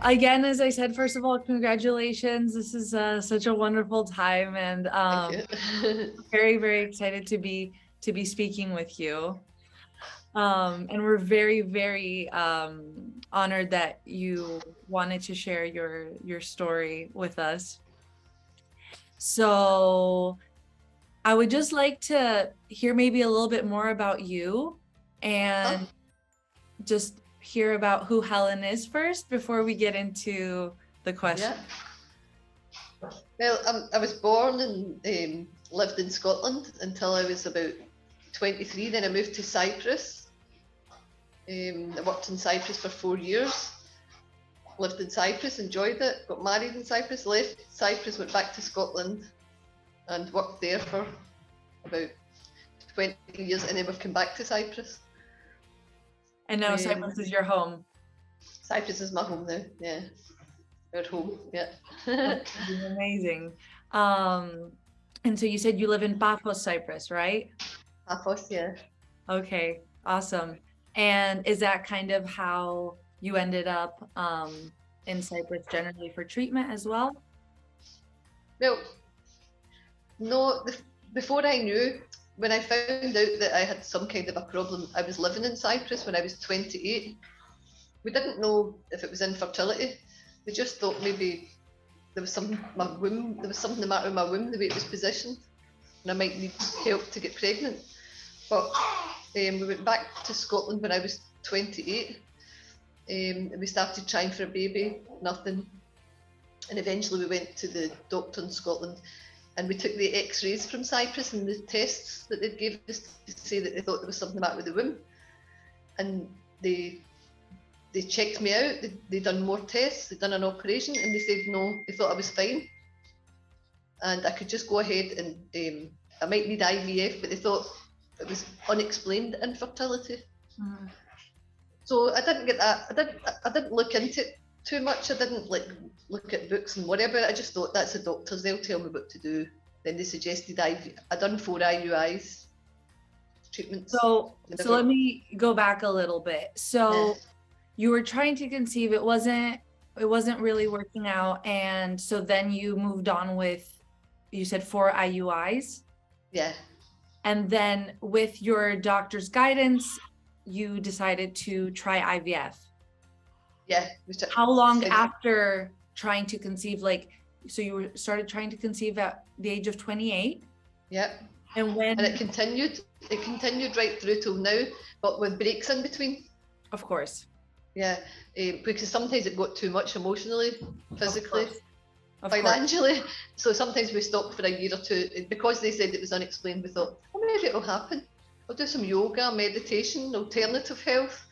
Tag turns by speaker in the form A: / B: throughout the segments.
A: again, as I said, first of all, congratulations. This is such a wonderful time, and
B: Thank you.
A: very, very excited to be speaking with you. And we're very, very honored that you wanted to share your story with us. So I would just like to hear maybe a little bit more about you and just hear about who Helen is first before we get into the question.
B: Yeah. Well, I was born and lived in Scotland until I was about 23. Then I moved to Cyprus. I worked in Cyprus for 4 years. Lived in Cyprus, enjoyed it, got married in Cyprus, left Cyprus, went back to Scotland and worked there for about 20 years, and then we've come back to Cyprus.
A: And now Cyprus is your home.
B: Cyprus is my home now, yeah. Our home, yeah.
A: Amazing. And so you said you live in Paphos, Cyprus, right?
B: Paphos, yeah.
A: Okay, awesome. And is that kind of how you ended up in Cyprus generally for treatment as well?
B: Well, no, before I knew, when I found out that I had some kind of a problem, I was living in Cyprus when I was 28. We didn't know if it was infertility. We just thought maybe there was something the matter with my womb, the way it was positioned, and I might need help to get pregnant. But we went back to Scotland when I was 28. We started trying for a baby, nothing. And eventually we went to the doctor in Scotland and we took the x-rays from Cyprus and the tests that they gave us to say that they thought there was something the matter with the womb. And they checked me out, they done more tests, they'd done an operation, and they said no, they thought I was fine. And I could just go ahead and I might need IVF, but they thought it was unexplained infertility. Mm. So I didn't get that, I didn't look into it too much. I didn't look at books and whatever. I just thought that's the doctors, they'll tell me what to do. Then they suggested I done 4 IUIs treatments.
A: So let me go back a little bit. So you were trying to conceive, it wasn't really working out, and so then you moved on with, you said 4 IUIs?
B: Yeah.
A: And then with your doctor's guidance, you decided to try IVF.
B: Yeah.
A: How long after trying to conceive, so you started trying to conceive at the age of 28?
B: Yeah.
A: And when?
B: And it continued right through till now, but with breaks in between.
A: Of course.
B: Yeah, because sometimes it got too much emotionally, physically,
A: financially.
B: So sometimes we stopped for a year or two. Because they said it was unexplained, we thought, well, maybe it'll happen. I'll do some yoga, meditation, alternative health,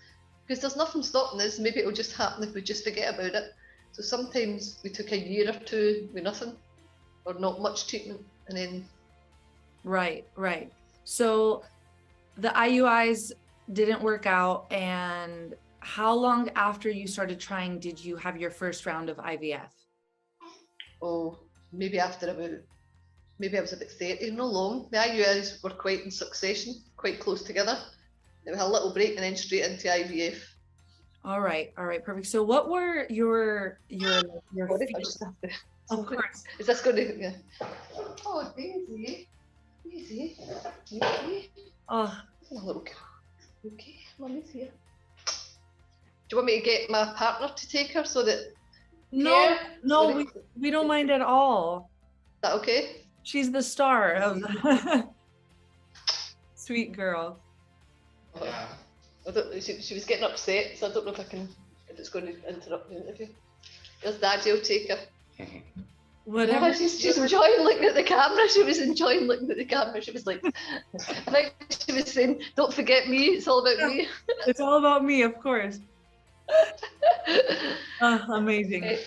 B: because there's nothing stopping us. Maybe it'll just happen if we just forget about it. So sometimes we took a year or two with nothing, or not much treatment, and then...
A: Right. So the IUIs didn't work out, and how long after you started trying did you have your first round of IVF?
B: Oh, maybe I was about 30, not long. The IUIs were quite in succession, quite close together. There was a little break and then straight into IVF.
A: All right, perfect. So what were your of course.
B: Is this going to... Yeah. Oh, Daisy.
A: Oh.
B: Okay, Mummy's here. Do you want me to get my partner to take her so that...
A: No, we don't mind at all.
B: Is that okay?
A: She's the star of the... Sweet girl.
B: Yeah. She was getting upset, so I don't know if it's going to interrupt the interview. There's Daddy will take her.
A: Whatever.
B: Yeah, she's enjoying looking at the camera. She was enjoying looking at the camera. She was like, I think she was saying, don't forget me, it's all about me.
A: It's all about me, of course. Amazing. Okay.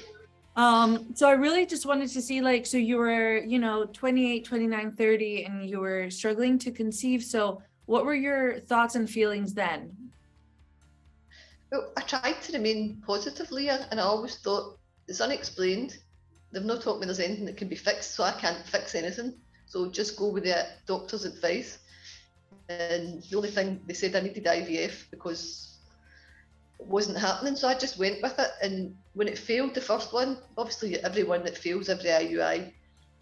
A: So I really just wanted to see, so you were, 28, 29, 30, and you were struggling to conceive. So what were your thoughts and feelings then?
B: Well, I tried to remain positive, Leah, and I always thought it's unexplained. They've not taught me there's anything that can be fixed, so I can't fix anything. So just go with the doctor's advice. And the only thing they said, I needed IVF because wasn't happening, so I just went with it. And when it failed, the first one, obviously everyone that fails every IUI,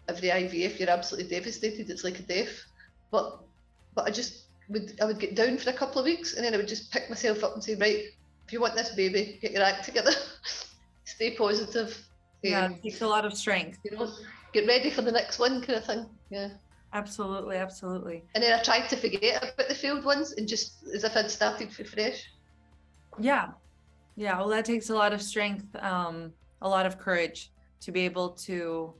B: every IVF, you're absolutely devastated. It's like a death. But I would get down for a couple of weeks, and then I would just pick myself up and say, right, if you want this baby, get your act together, stay positive.
A: Yeah, it takes a lot of strength.
B: You know, get ready for the next one, kind of thing. Yeah.
A: Absolutely, absolutely.
B: And then I tried to forget about the failed ones and just as if I'd started for fresh.
A: Yeah. Yeah. Well, that takes a lot of strength, a lot of courage to be able to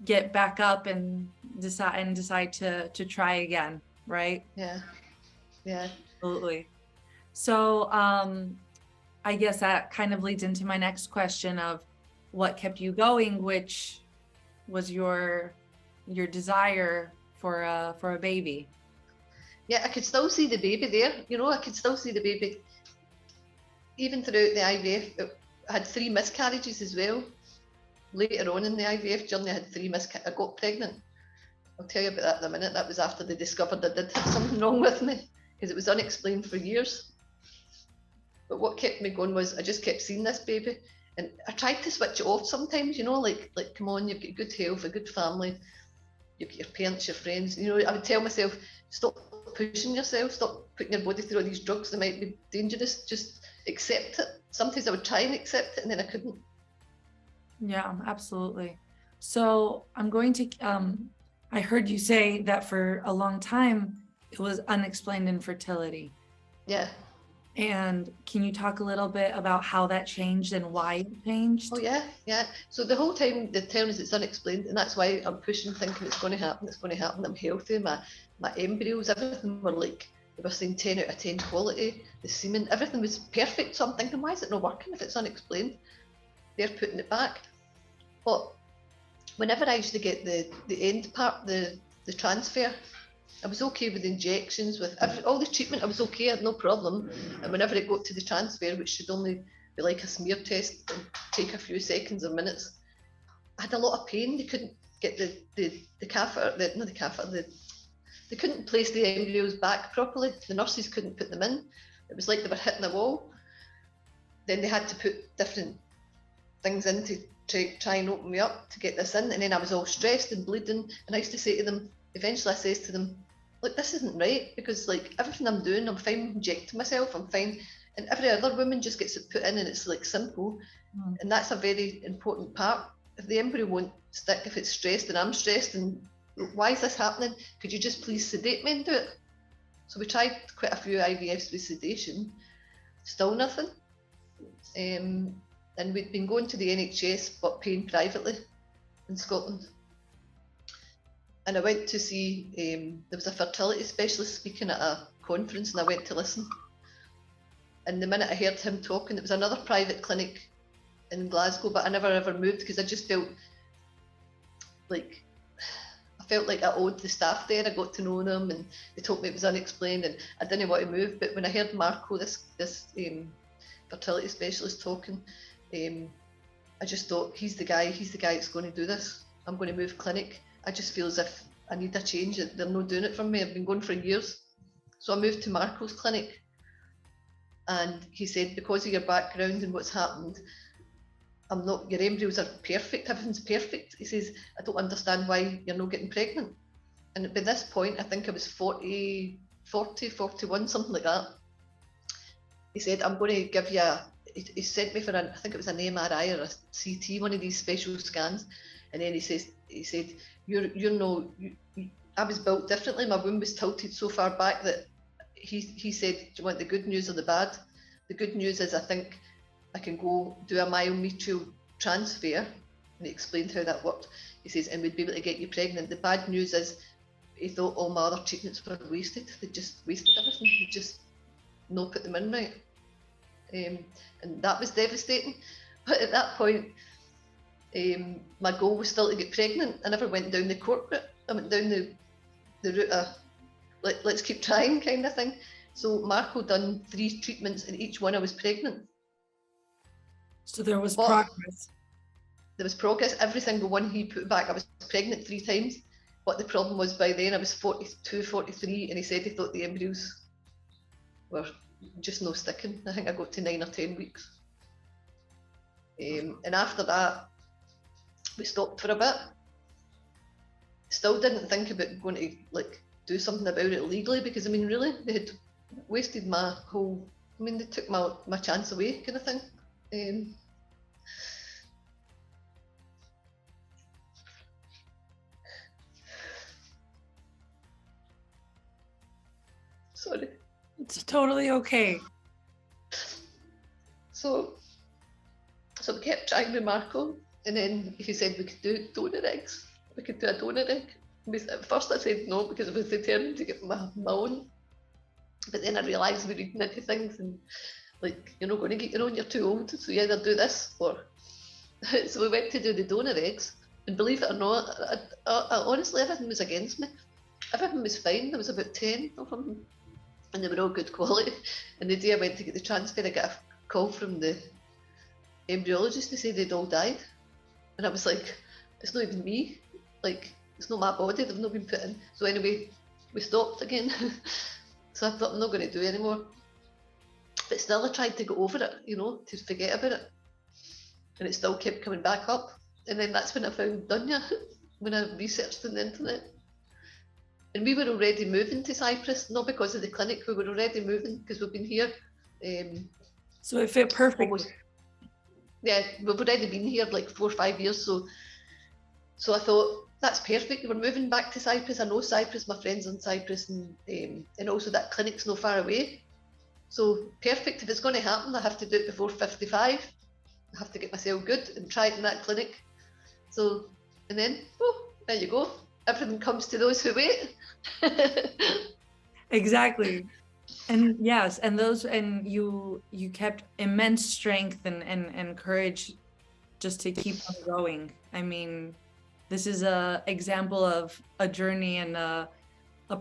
A: get back up and decide to try again. Right.
B: Yeah. Yeah.
A: Absolutely. So, I guess that kind of leads into my next question of what kept you going, which was your desire for a baby.
B: Yeah, I could still see the baby there. You know, I could still see the baby. Even throughout the IVF, I had 3 miscarriages as well. Later on in the IVF journey, I had 3 miscarriages. I got pregnant. I'll tell you about that in a minute. That was after they discovered I did have something wrong with me, because it was unexplained for years. But what kept me going was I just kept seeing this baby, and I tried to switch it off sometimes. You know, like come on, you've got good health, a good family, you've got your parents, your friends. You know, I would tell myself, stop pushing yourself, stop putting your body through all these drugs that might be dangerous. Just accept it. Sometimes I would try and accept it, and then I couldn't.
A: Yeah, absolutely. So I'm going to, I heard you say that for a long time, it was unexplained infertility.
B: Yeah.
A: And can you talk a little bit about how that changed and why it changed?
B: Oh yeah, yeah. So the whole time the term is it's unexplained, and that's why I'm pushing, thinking it's going to happen, it's going to happen. I'm healthy, my embryos, everything were like, they were saying 10 out of 10 quality, the semen, everything was perfect. So I'm thinking, why is it not working if it's unexplained? They're putting it back. But whenever I used to get the end part, the transfer, I was okay with the injections, with all the treatment, I was okay, I had no problem. And whenever it got to the transfer, which should only be like a smear test and take a few seconds or minutes, I had a lot of pain. They couldn't get the catheter, not the catheter, they couldn't place the embryos back properly. The nurses couldn't put them in. It was like they were hitting a wall. Then they had to put different things in to try and open me up to get this in. And then I was all stressed and bleeding. And I used to say to them, eventually I says to them, look, this isn't right, because like everything I'm doing, I'm fine injecting myself, I'm fine. And every other woman just gets it put in and it's like simple. And that's a very important part. If the embryo won't stick, if it's stressed and I'm stressed, and why is this happening? Could you just please sedate me and do it? So we tried quite a few IVFs with sedation, still nothing. And we'd been going to the NHS but paying privately in Scotland. And I went to see, there was a fertility specialist speaking at a conference, and I went to listen. And the minute I heard him talking, it was another private clinic in Glasgow, but I never ever moved because I just felt like, I owed the staff there. I got to know them, and they told me it was unexplained, and I didn't want to move. But when I heard Marco, this fertility specialist, talking, I just thought, he's the guy that's going to do this. I'm going to move clinic. I just feel as if I need a change. They're not doing it for me. I've been going for years. So I moved to Marco's clinic, and he said, because of your background and what's happened, your embryos are perfect, everything's perfect. He says, I don't understand why you're not getting pregnant. And by this point, I think I was 41, something like that. He said, I'm going to give you he sent me for I think it was an MRI or a CT, one of these special scans. And then he said, I was built differently. My womb was tilted so far back that he said, do you want the good news or the bad? The good news is I think I can go do a myometrial transfer. And he explained how that worked. He says, and we'd be able to get you pregnant. The bad news is he thought all my other treatments were wasted. They just wasted everything. They just not put them in right. And that was devastating. But at that point, my goal was still to get pregnant. I never went down the court route. I went down the route of let's keep trying kind of thing. So Marco done 3 treatments, and each one I was pregnant. So there was progress. There was progress. Every single one he put back, I was pregnant 3 times. But the problem was by then I was 42, 43, and he said he thought the embryos were just no sticking. I think I got to 9 or 10 weeks. And after that, we stopped for a bit. Still didn't think about going to like do something about it legally, because I mean, really, they had wasted my whole. I mean, they took my chance away, kind of thing. Sorry.
A: It's totally okay.
B: So we kept trying with Marco, and then he said we could do donor eggs. We could do a donor egg. At first I said no, because I was determined to get my own. But then I realised we're reading into things, and like, you're not going to get your own, you're too old, so you either do this or... So we went to do the donor eggs, and believe it or not, I honestly, everything was against me. Everything was fine. There was about 10 of them, and they were all good quality. And the day I went to get the transfer, I got a call from the embryologist to say they'd all died. And I was like, it's not even me, like, it's not my body, they've not been put in. So anyway, we stopped again. So I thought, I'm not going to do it anymore. But still, I tried to go over it, you know, to forget about it. And it still kept coming back up. And then that's when I found Dunya, when I researched on the internet. And we were already moving to Cyprus, not because of the clinic, we were already moving because we've been here.
A: So it fit perfectly.
B: Yeah, we've already been here like 4 or 5 years. So I thought, that's perfect. We're moving back to Cyprus. I know Cyprus, my friends in Cyprus, and also that clinic's not far away. So perfect. If it's going to happen, I have to do it before 55. I have to get myself good and try it in that clinic. So, and then, oh, there you go. Everything comes to those who wait.
A: Exactly. And yes, and you kept immense strength and courage just to keep on going. I mean, this is a example of a journey and a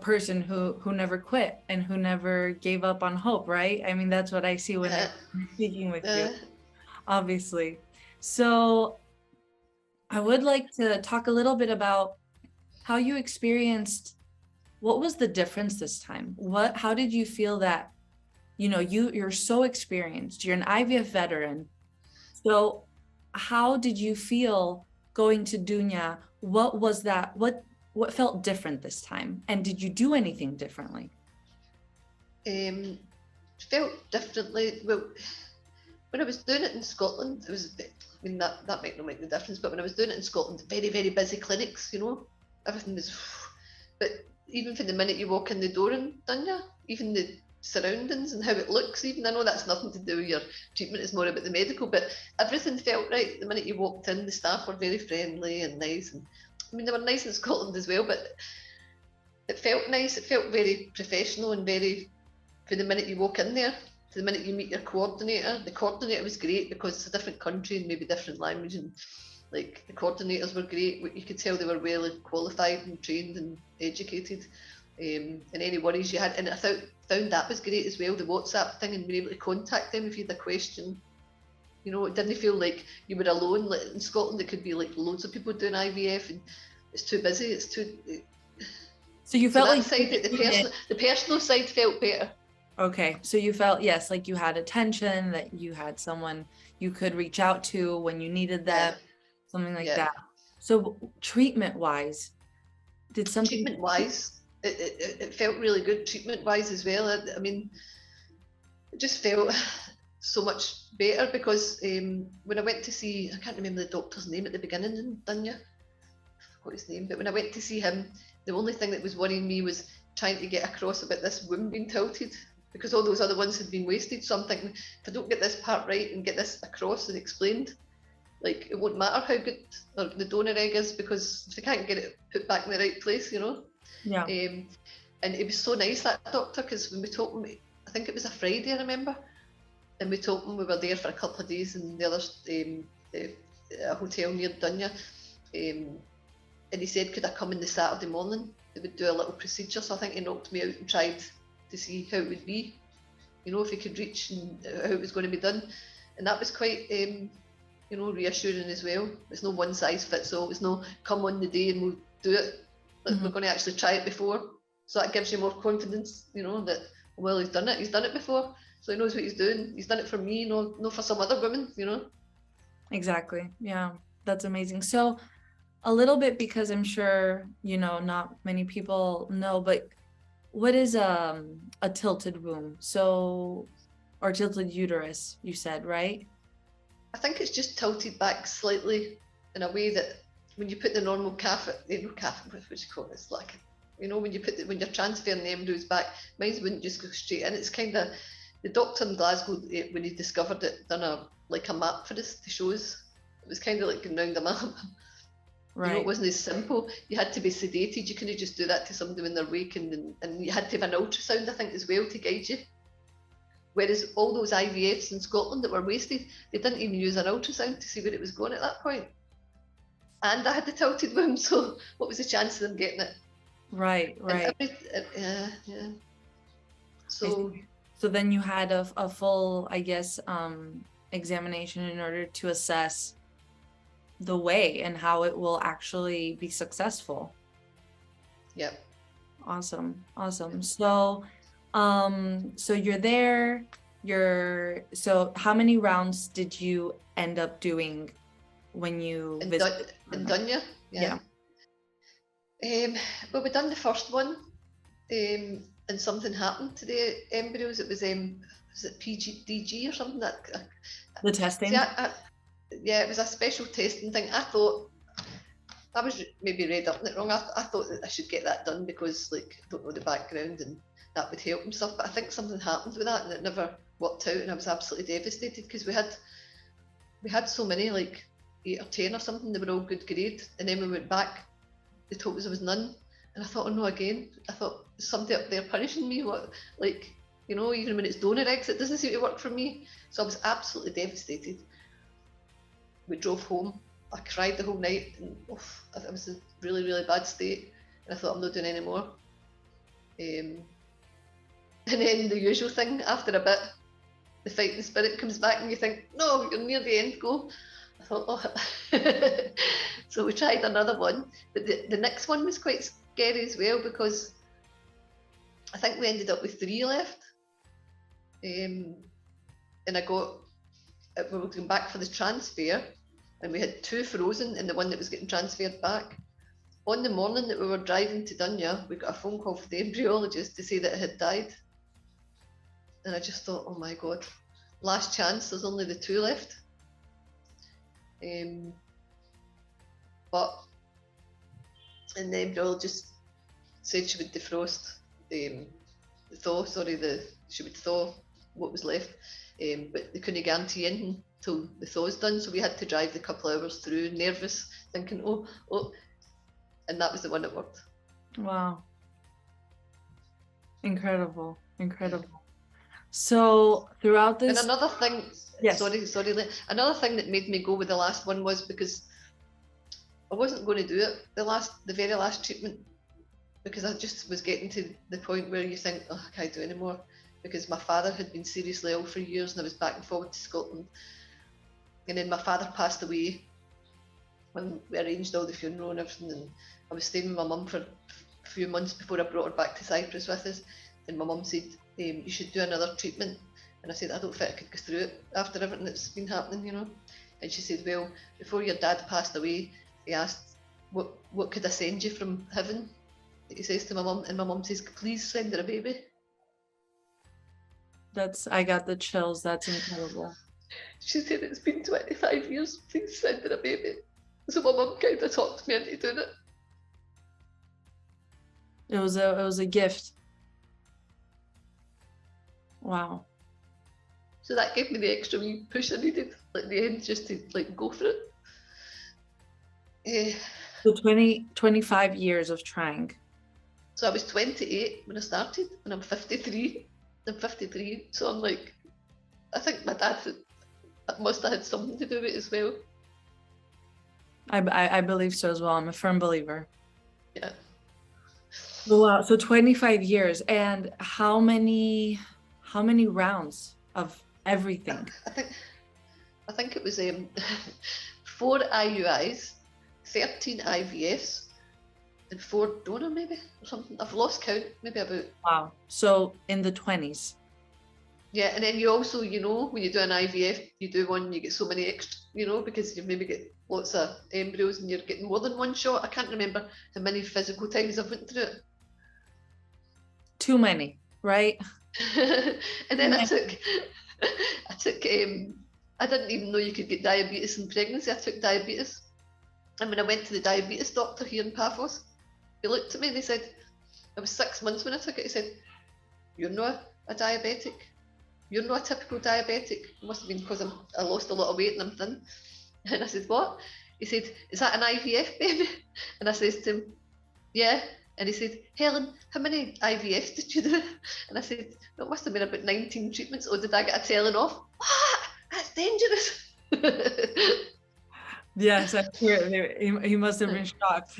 A: person who never quit and who never gave up on hope, right? I mean, that's what I see when I'm speaking with you, obviously. So I would like to talk a little bit about how you experienced, what was the difference this time? How did you feel that, you know, you're so experienced, you're an IVF veteran. So how did you feel going to Dunya? What was that? What felt different this time? And did you do anything differently?
B: Felt differently. Well, when I was doing it in Scotland, it was a bit, I mean, that might not make the difference, but when I was doing it in Scotland, very, very busy clinics, you know, everything was, but even from the minute you walk in the door in Dunya, even the surroundings and how it looks, even, I know that's nothing to do with your treatment, it's more about the medical, but everything felt right. The minute you walked in, the staff were very friendly and nice, and I mean, they were nice in Scotland as well, but it felt nice. It felt very professional and very, from the minute you walk in there to the minute you meet your coordinator. The coordinator was great because it's a different country and maybe different language, and like the coordinators were great. You could tell they were well qualified and trained and educated. And any worries you had, and I found that was great as well, the WhatsApp thing, and being able to contact them if you had a question. You know, it didn't feel like you were alone. Like in Scotland, it could be like loads of people doing IVF, and it's too busy. It's too.
A: So you felt
B: that
A: like
B: side, the personal side felt better.
A: Okay, so you felt, yes, like you had attention, that you had someone you could reach out to when you needed them, something like that. So treatment-wise, did something?
B: Treatment-wise, it felt really good. Treatment-wise as well. I mean, it just felt so much better because when I went to see, I can't remember the doctor's name at the beginning in Dunya, I forgot his name, but when I went to see him, the only thing that was worrying me was trying to get across about this womb being tilted, because all those other ones had been wasted. So I'm thinking, if I don't get this part right and get this across and explained, like, it won't matter how good the donor egg is, because if they can't get it put back in the right place, you know.
A: Yeah.
B: And it was so nice, that doctor, because when we told him, I think it was a Friday, I remember, and we told him we were there for a couple of days in the other a hotel near Dunya, and he said, could I come in the Saturday morning? They would do a little procedure. So I think he knocked me out and tried to see how it would be, you know, if he could reach and how it was going to be done. And that was quite, you know, reassuring as well. It's no one size fits all. It's no come on the day and we'll do it. But we're going to actually try it before. So that gives you more confidence, you know, that, well, he's done it before. So he knows what he's doing. He's done it for me, no for some other women, you know.
A: Exactly. Yeah, that's amazing. So a little bit, because I'm sure, you know, not many people know, but what is a tilted womb? So, or tilted uterus, you said, right?
B: I think it's just tilted back slightly in a way that when you put the normal catheter, what you call it, it's like, you know, when you're transferring the embryos back, mine wouldn't just go straight in. It's kind of, the doctor in Glasgow, when he discovered it, done a map for us to show us. It was kind of like going round the map.
A: Right.
B: You know, it wasn't as simple. You had to be sedated. You couldn't just do that to somebody when they're waking, and you had to have an ultrasound, I think, as well to guide you. Whereas all those IVFs in Scotland that were wasted, they didn't even use an ultrasound to see where it was going at that point. And I had the tilted womb, so what was the chance of them getting it?
A: Right.
B: Yeah. So
A: then you had a full, I guess, examination in order to assess the way and how it will actually be successful.
B: Yep.
A: Awesome. So you're there, so how many rounds did you end up doing when you visited?
B: In Dunya? Yeah. Well, we done the first one, and something happened to the embryos. It was it PGDG or something?
A: The testing?
B: Yeah, it was a special testing thing. I thought, I was maybe read up on it wrong. I thought that I should get that done because, like, I don't know the background and that would help and stuff. But I think something happened with that and it never worked out, and I was absolutely devastated because we had so many, like 8 or 10 or something. They were all good grade, and then we went back. They told us there was none, and I thought, oh no, again. I thought, is somebody up there punishing me? What, like, you know, even when it's donor eggs, it doesn't seem to work for me. So I was absolutely devastated. We drove home. I cried the whole night, and I was in a really, really bad state. And I thought, I'm not doing any more. And then the usual thing, after a bit, the fighting spirit comes back, and you think, no, you're near the end goal. I thought, oh. So we tried another one, but the next one was quite scary as well, because I think we ended up with 3 left. And we were going back for the transfer, and we had 2 frozen and the one that was getting transferred back. On the morning that we were driving to Dunya, we got a phone call from the embryologist to say that it had died. And I just thought, oh my God, last chance, there's only the 2 left. And the embryologist said she would defrost, she would thaw what was left. But they couldn't guarantee anything till the thaw's done, so we had to drive the couple of hours through, nervous, thinking, oh, and that was the one that worked.
A: Wow. Incredible. So throughout this,
B: and another thing,
A: yes.
B: sorry, another thing that made me go with the last one was because I wasn't going to do it, the very last treatment, because I just was getting to the point where you think, oh, I can't do anymore, because my father had been seriously ill for years, and I was back and forward to Scotland. And then my father passed away when we arranged all the funeral and everything, and I was staying with my mum for a few months before I brought her back to Cyprus with us. And my mum said, you should do another treatment. And I said, I don't think I could go through it after everything that's been happening, you know. And she said, well, before your dad passed away, he asked, what could I send you from heaven? He says to my mum, and my mum says, please send her a baby.
A: I got the chills. That's incredible.
B: She said, it's been 25 years, please send her a baby. So my mum kind of talked me into doing it.
A: It was a gift. Wow.
B: So that gave me the extra wee push I needed at the end, just to go for it.
A: So 25 years of trying.
B: So I was 28 when I started, and I'm 53. So I'm like, I think my dad must have had something to do with it as well.
A: I believe so as well. I'm a firm believer.
B: Yeah.
A: Wow. So 25 years, and how many rounds of everything?
B: I think it was 4 IUIs, 13 IVFs, and 4 donor maybe, or something. I've lost count, maybe about.
A: Wow. So in the 20s.
B: Yeah, and then you also, you know, when you do an IVF, you do one, you get so many extra, you know, because you maybe get lots of embryos and you're getting more than one shot. I can't remember how many physical times I've went through it.
A: Too many, right?
B: And then I took, I didn't even know you could get diabetes in pregnancy. I took diabetes. And when I went to the diabetes doctor here in Paphos, he looked at me and he said, I was 6 months when I took it. He said, "You're not a diabetic. You're not a typical diabetic." It must have been because I lost a lot of weight and I'm thin. And I said, "What?" He said, "Is that an IVF baby?" And I says to him, "Yeah." And he said, "Helen, how many IVFs did you do?" And I said, "It must have been about 19 treatments." "Oh, did I get a telling off?" "What? That's dangerous."
A: Yes, I'm sure he must have been shocked.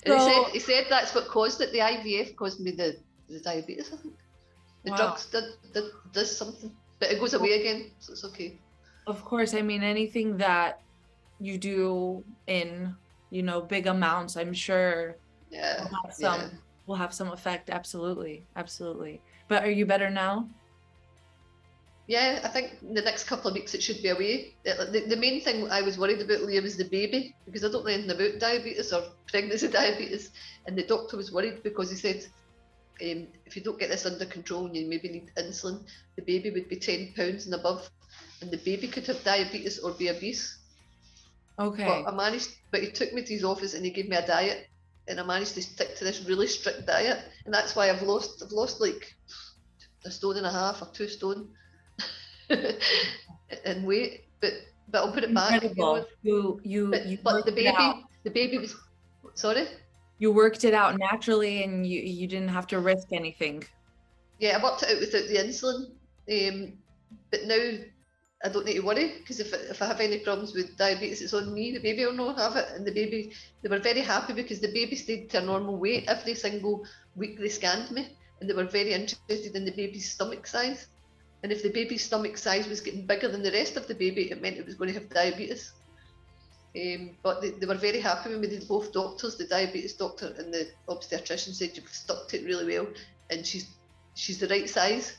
B: And
A: So,
B: he said that's what caused it. The IVF caused me the diabetes, I think. The
A: wow.
B: drugs does something, but it goes away again, so it's okay.
A: Of course, I mean, anything that you do in, you know, big amounts, I'm sure will have some effect. Absolutely. Absolutely. But are you better now?
B: Yeah, I think the next couple of weeks it should be away. The main thing I was worried about, Leah, was the baby, because I don't know anything about diabetes or pregnancy diabetes. And the doctor was worried because he said, if you don't get this under control and you maybe need insulin, the baby would be 10 pounds and above, and the baby could have diabetes or be obese.
A: Okay.
B: But he took me to his office and he gave me a diet, and I managed to stick to this really strict diet, and that's why I've lost like 1.5 stone or 2 stone in weight. But I'll put it back.
A: Incredible.
B: But the baby was, sorry.
A: You worked it out naturally, and you didn't have to risk anything.
B: Yeah, I worked it out without the insulin, but now I don't need to worry, because if I have any problems with diabetes, it's on me. The baby will not have it, and the baby, they were very happy because the baby stayed to a normal weight every single week they scanned me, and they were very interested in the baby's stomach size. And if the baby's stomach size was getting bigger than the rest of the baby, it meant it was going to have diabetes. But they were very happy with me. Both doctors, the diabetes doctor and the obstetrician, said you've stuck to it really well, and she's the right size.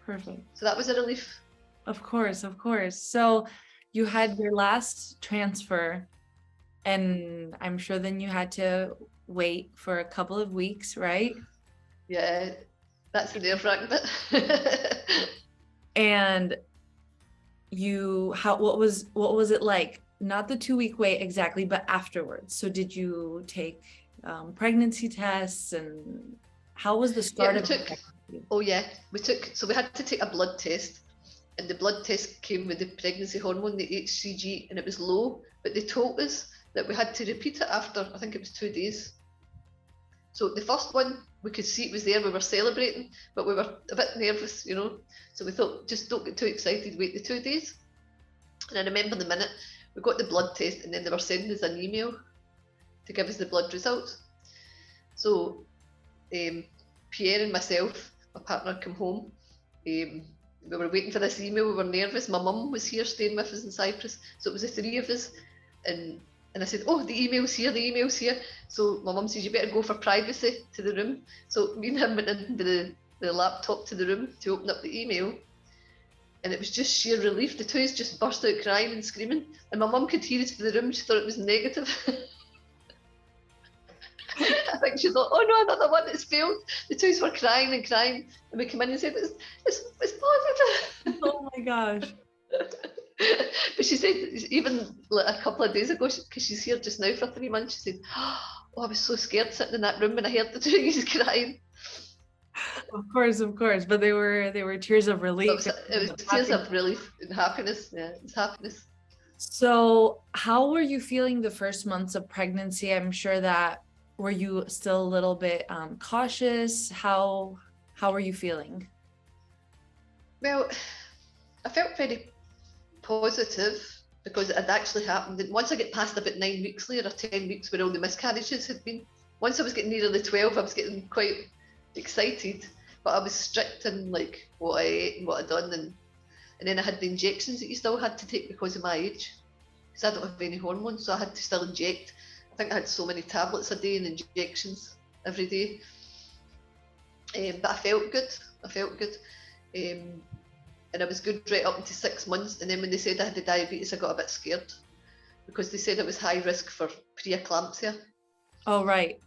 A: Perfect.
B: So that was a relief.
A: Of course, of course. So you had your last transfer, and I'm sure then you had to wait for a couple of weeks, right?
B: Yeah, that's the nerve-wracking bit.
A: And what was it like? Not the 2-week wait exactly, but afterwards. So did you take pregnancy tests, and how was the start of pregnancy?
B: Oh yeah, we had to take a blood test, and the blood test came with the pregnancy hormone, the HCG, and it was low, but they told us that we had to repeat it after, I think it was 2 days. So the first one, we could see it was there, we were celebrating, but we were a bit nervous, you know. So we thought, just don't get too excited, wait the 2 days. And I remember the minute we got the blood test, and then they were sending us an email to give us the blood results. So Pierre and myself, my partner, come home. We were waiting for this email, we were nervous. My mum was here staying with us in Cyprus, so it was the 3 of us. And I said, "Oh, the email's here, the email's here." So my mum says, "You better go for privacy to the room." So me and him went into the laptop to the room to open up the email. And it was just sheer relief. The twos just burst out crying and screaming. And my mum could hear us through the room. She thought it was negative. I think she thought, "Oh no, another one that's failed." The twos were crying and crying. And we came in and said, it's positive.
A: Oh my gosh.
B: But she said, even like a couple of days ago, because she's here just now for 3 months, she said, "Oh, I was so scared sitting in that room when I heard the twos crying."
A: Of course, but they were tears of relief.
B: It was tears of relief and happiness. Yeah, it's happiness.
A: So how were you feeling the first months of pregnancy? I'm sure that, were you still a little bit cautious? How were you feeling?
B: Well, I felt very positive because it had actually happened. And once I get past about 9 weeks later, or 10 weeks where all the miscarriages had been, once I was getting near the 12, I was getting quite excited, but I was strict in like what I ate and what I'd done, and then I had the injections that you still had to take because of my age, because I don't have any hormones, so I had to still inject. I think I had so many tablets a day and injections every day, but I felt good. I felt good. And I was good right up into 6 months. And then when they said I had the diabetes, I got a bit scared because they said it was high risk for preeclampsia.
A: Oh, right.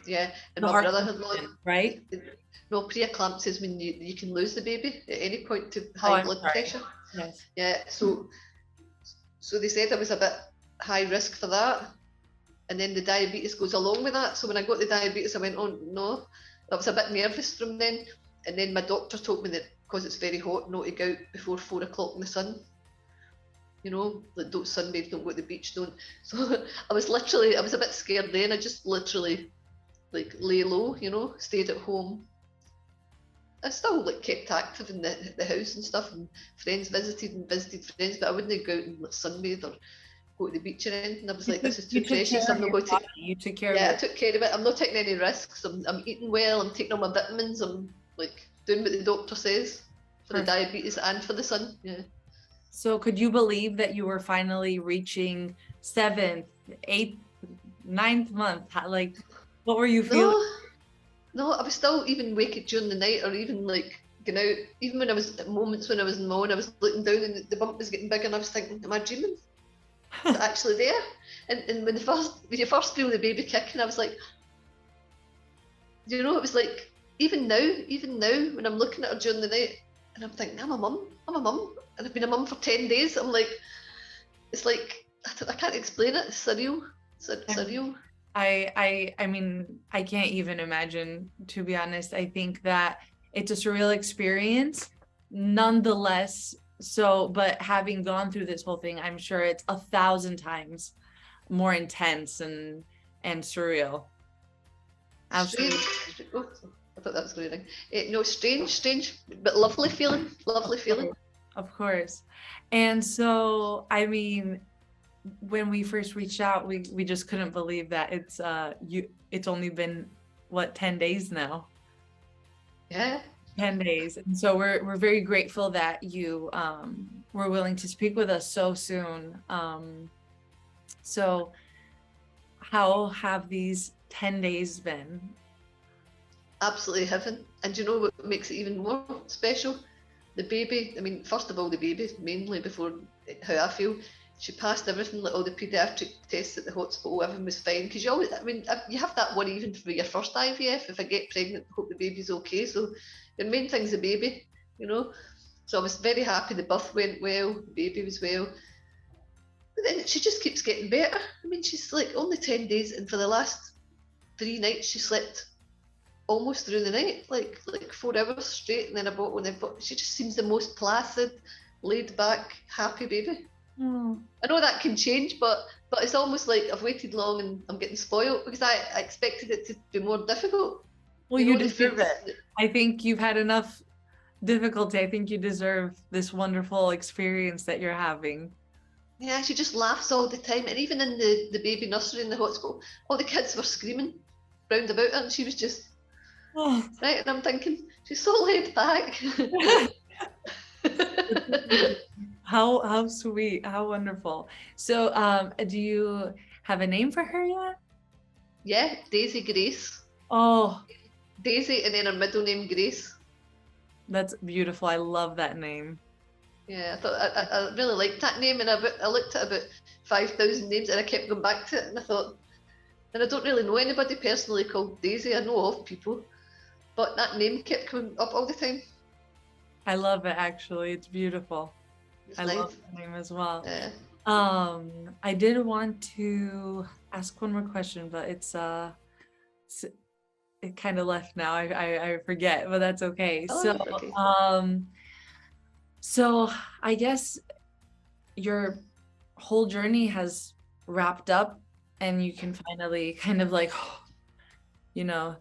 B: Yeah, and
A: The
B: my
A: heart
B: brother had
A: condition,
B: lost.
A: right?
B: No, preeclampsia is when you can lose the baby at any point to
A: Oh,
B: high
A: I'm
B: blood
A: sorry.
B: pressure.
A: Yes.
B: Yeah, so they said I was a bit high risk for that. And then the diabetes goes along with that. So when I got the diabetes, I went, oh no. I was a bit nervous from then. And then my doctor told me that because it's very hot, not to go out before 4 o'clock in the sun. You know, like don't sunbathe, don't go to the beach, don't. So I was a bit scared then. I just literally like lay low, you know, stayed at home. I still like kept active in the house and stuff, and friends visited friends, but I wouldn't go out and like, sunbathe or go to the beach or anything. I was like, this is too precious. I'm not going to.
A: You took care of
B: Yeah, I
A: your
B: took care of it. I'm not taking any risks. I'm eating well. I'm taking all my vitamins. I'm like doing what the doctor says for the diabetes and for the sun. Yeah.
A: So could you believe that you were finally reaching 7th, 8th, 9th month? Like, what were you feeling?
B: No, I was still even waking during the night, or even like going out. Even when I was at moments when I was in Mo, I was looking down and the bump was getting bigger, and I was thinking, am I dreaming? Is it actually there? And when you first feel the baby kicking, I was like, you know, it was like even now when I'm looking at her during the night, and I'm thinking, I'm a mum, and I've been a mum for 10 days. I'm like, it's like I can't explain it. It's surreal. It's surreal.
A: I mean, I can't even imagine, to be honest. I think that it's a surreal experience nonetheless. So, but having gone through this whole thing, I'm sure it's 1,000 times more intense and surreal. Absolutely.
B: Strange. Oh, I thought that was going to ring. No, strange, but lovely feeling. Lovely feeling.
A: Of course. And so, I mean, when we first reached out, we just couldn't believe that it's only been what, 10 days now.
B: Yeah.
A: 10 days. And so we're very grateful that you were willing to speak with us so soon. So how have these 10 days been?
B: Absolutely heaven. And you know what makes it even more special? The baby, I mean, first of all, the baby mainly, before how I feel. She passed everything, like all the paediatric tests at the hospital, everything was fine. Because you always, I mean, you have that worry even for your first IVF. If I get pregnant, I hope the baby's okay. So the main thing's the baby, you know. So I was very happy the birth went well, the baby was well. But then she just keeps getting better. I mean, she's like only 10 days, and for the last 3 nights, she slept almost through the night, like 4 hours straight, and then a bottle, and then she just seems the most placid, laid back, happy baby. I know that can change, but it's almost like I've waited long and I'm getting spoiled, because I expected it to be more difficult.
A: Well, you deserve it. I think you've had enough difficulty. I think you deserve this wonderful experience that you're having.
B: Yeah, she just laughs all the time, and even in the baby nursery in the hospital, all the kids were screaming round about her, and she was just right. And I'm thinking, she's so laid back.
A: How sweet, how wonderful. So do you have a name for her yet?
B: Yeah, Daisy Grace.
A: Oh,
B: Daisy, and then her middle name Grace.
A: That's beautiful. I love that name.
B: Yeah, I thought I really liked that name, and I looked at about 5,000 names, and I kept going back to it, and I thought, and I don't really know anybody personally called Daisy. I know of people, but that name kept coming up all the time.
A: I love it, actually. It's beautiful. I love the name as well.
B: Yeah.
A: I did want to ask one more question, but it kind of left now. I forget, but that's okay. So I guess your whole journey has wrapped up, and you can finally kind of like, you know,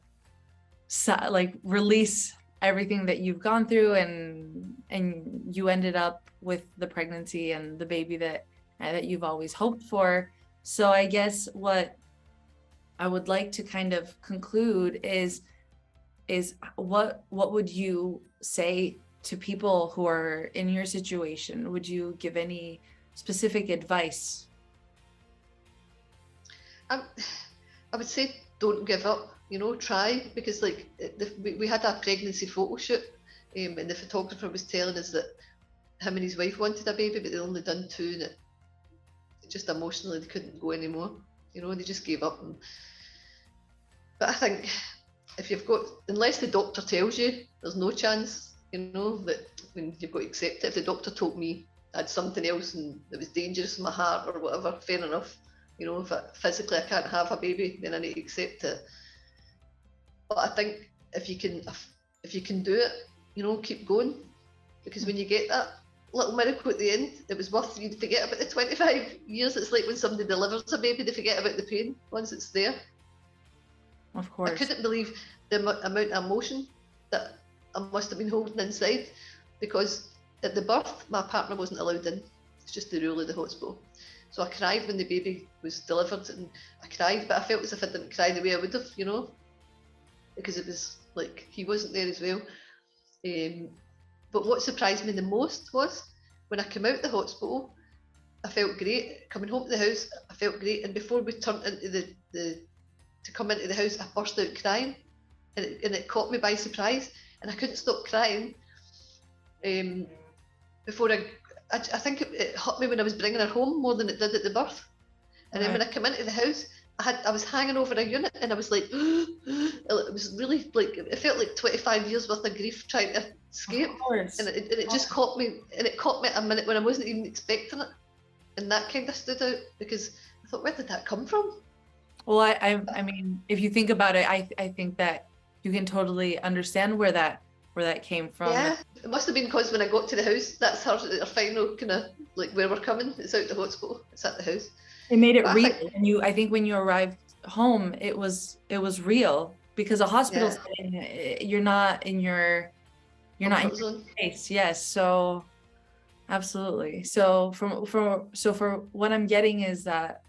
A: like release everything that you've gone through, and you ended up with the pregnancy and the baby that you've always hoped for. So I guess what I would like to kind of conclude is what would you say to people who are in your situation? Would you give any specific advice?
B: I would say don't give up, you know, try, because like we had a pregnancy photo shoot And the photographer was telling us that him and his wife wanted a baby, but they only done 2, and it just emotionally they couldn't go anymore. You know, they just gave up. But I think if you've got, unless the doctor tells you, there's no chance, you know, that when you've got to accept it. If the doctor told me I had something else and it was dangerous in my heart or whatever, fair enough. You know, if physically I can't have a baby, then I need to accept it. But I think if you can do it, you know, keep going, because when you get that little miracle at the end, it was worth you to forget about the 25 years. It's like when somebody delivers a baby, they forget about the pain once it's there.
A: Of course.
B: I couldn't believe the amount of emotion that I must have been holding inside, because at the birth, my partner wasn't allowed in. It's just the rule of the hospital. So I cried when the baby was delivered, and I cried, but I felt as if I didn't cry the way I would have, you know, because it was like he wasn't there as well. But what surprised me the most was when I came out of the hospital, I felt great. Coming home to the house, I felt great. And before we turned into to come into the house, I burst out crying, and it caught me by surprise, and I couldn't stop crying. Before I think it hit me when I was bringing her home more than it did at the birth. And then when I came into the house, I was hanging over a unit, and I was like, it was really like, it felt like 25 years worth of grief trying to escape. And it just caught me, and it caught me at a minute when I wasn't even expecting it. And that kind of stood out, because I thought, where did that come from?
A: Well, I mean, if you think about it, I think that you can totally understand where that came from.
B: Yeah, it must have been because when I got to the house, that's her final kind of like, where we're coming. It's out the hospital. It's at the house.
A: It made it real. And I think when you arrived home, it was real, because a hospital setting, you're not in your space. Yes. So absolutely. So for what I'm getting is that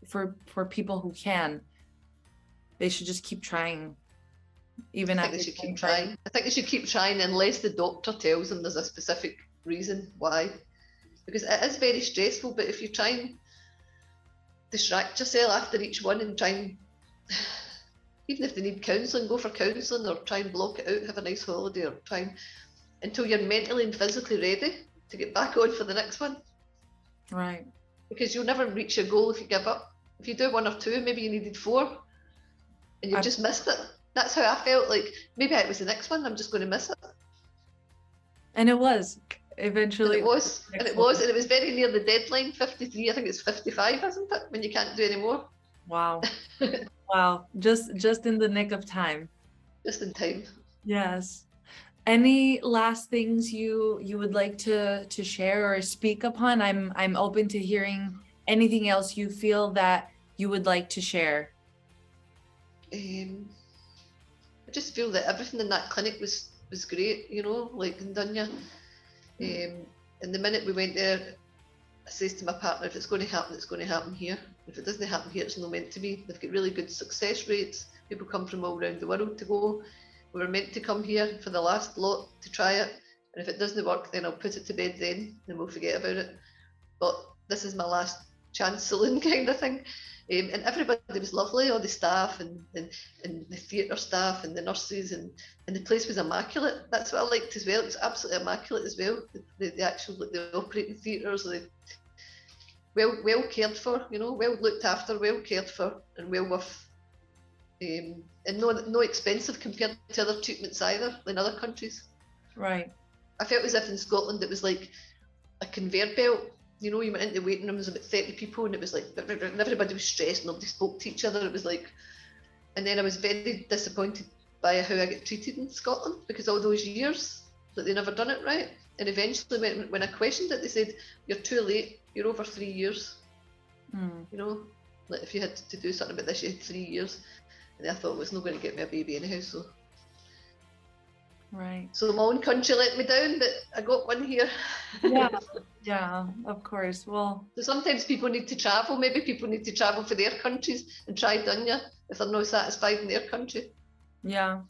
A: for people who can, they should just keep trying. I think they should keep trying. I think they should keep trying unless the doctor tells them there's a specific reason why. Because it is very stressful, but if you try and distract yourself after each one and try and, even if they need counselling, go for counselling, or try and block it out, have a nice holiday, or try and, until you're mentally and physically ready to get back on for the next one. Right.
B: Because you'll never reach your goal if you give up. If you do 1 or 2, maybe you needed 4, and you've just missed it. That's how I felt, like maybe it was the next one, I'm just going to miss it. And it was. Eventually. And it was very near the deadline, 53, I think it's 55, isn't it, when you can't do any more? Wow.
A: Wow. Just in the nick of time.
B: Just in time.
A: Yes. Any last things you would like to share or speak upon? I'm open to hearing anything else you feel that you would like to share.
B: I just feel that everything in that clinic was great, you know, like in Dunya. And the minute we went there, I says to my partner, if it's going to happen, it's going to happen here. If it doesn't happen here, it's not meant to be. They've got really good success rates. People come from all around the world to go. We were meant to come here for the last lot to try it. And if it doesn't work, then I'll put it to bed then, and we'll forget about it. But this is my last chance saloon kind of thing. And everybody was lovely, all the staff and the theatre staff and the nurses, and the place was immaculate. That's what I liked as well. It was absolutely immaculate as well. The actual, the operating theatres, well cared for, you know, well looked after, well cared for, and well worth, and no expensive compared to other treatments either in other countries.
A: Right.
B: I felt as if in Scotland it was like a conveyor belt. You know, you went into the waiting room, there was about 30 people, and it was like, and everybody was stressed, nobody spoke to each other. It was like, and then I was very disappointed by how I get treated in Scotland, because all those years that they never done it right. And eventually when I questioned it, they said, you're too late, you're over 3 years. You know, like if you had to do something about this, you had 3 years. And I thought, well, it's not going to get me a baby anyhow, so.
A: Right.
B: So my own country let me down, but I got one here.
A: Yeah, of course. Well,
B: so sometimes people need to travel. Maybe people need to travel for their countries and try Dunya if they're not satisfied in their country.
A: Yeah,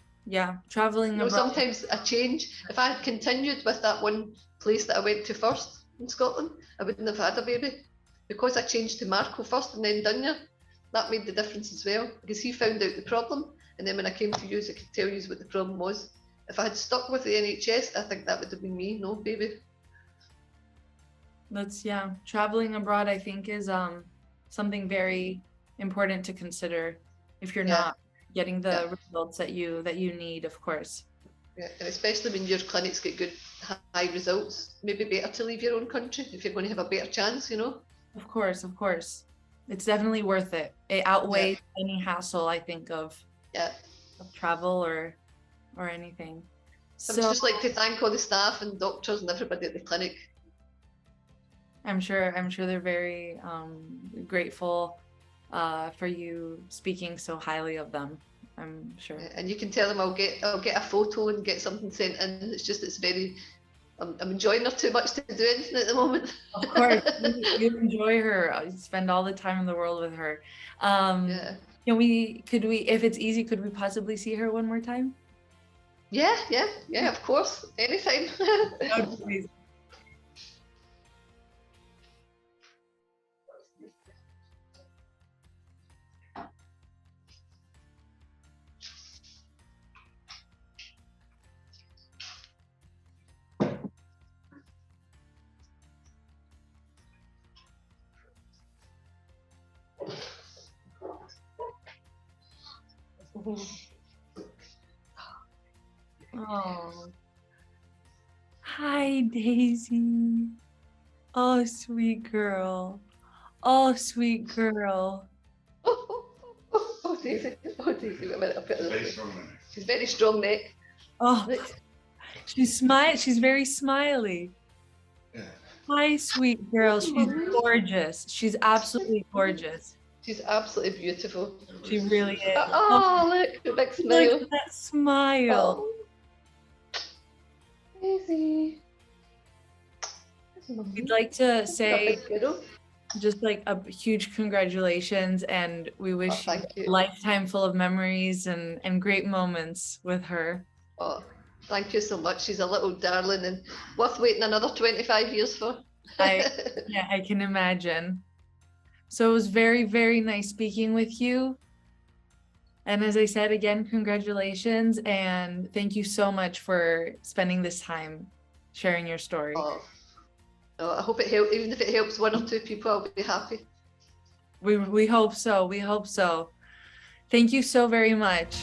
A: traveling.
B: You know, sometimes a change. If I had continued with that one place that I went to first in Scotland, I wouldn't have had a baby. Because I changed to Marco first and then Dunya, that made the difference as well. Because he found out the problem, and then when I came to you, I could tell you what the problem was. if I had stuck with the NHS, I think that would have been me, no baby.
A: Yeah, traveling abroad, I think, is something very important to consider if you're not getting the results that you need, of course.
B: Yeah, and especially when your clinics get good high results, maybe better to leave your own country if you're going to have a better chance, you know.
A: Of course, it's definitely worth it. It outweighs any hassle, I think, of travel or anything.
B: So I'd just like to thank all the staff and doctors and everybody at the clinic.
A: I'm sure they're very grateful for you speaking so highly of them. I'm sure.
B: And you can tell them I'll get a photo and get something sent in. It's very, I'm enjoying her too much to do anything at the moment.
A: Of course, you enjoy her. You spend all the time in the world with her. Could we, if it's easy, could we possibly see her one more time?
B: Yeah, of course, anytime.
A: Oh, hi, Daisy. Oh, sweet girl. Oh, sweet girl.
B: Oh, Daisy. Oh, Daisy. Wait a minute, I'll put it this way. She's very strong neck.
A: Oh, she's very smiley. Yeah. Hi, sweet girl. She's gorgeous. She's absolutely gorgeous.
B: She's absolutely beautiful.
A: She really is.
B: Oh, look, the big smile.
A: Look at that smile.
B: Oh. Daisy.
A: We'd like to say just like a huge congratulations, and we wish you a lifetime full of memories and great moments with her.
B: Oh, thank you so much. She's a little darling and worth waiting another 25 years for.
A: I can imagine. So it was very, very nice speaking with you. And as I said, again, congratulations. And thank you so much for spending this time sharing your story.
B: Oh, I hope it helps. Even if it helps one or two people, I'll be happy.
A: We hope so. We hope so. Thank you so very much.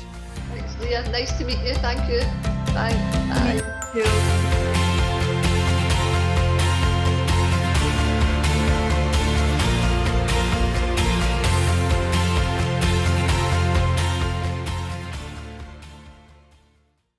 B: Thanks, Leah. Nice to meet you. Thank you. Bye.
A: Bye. Thank you.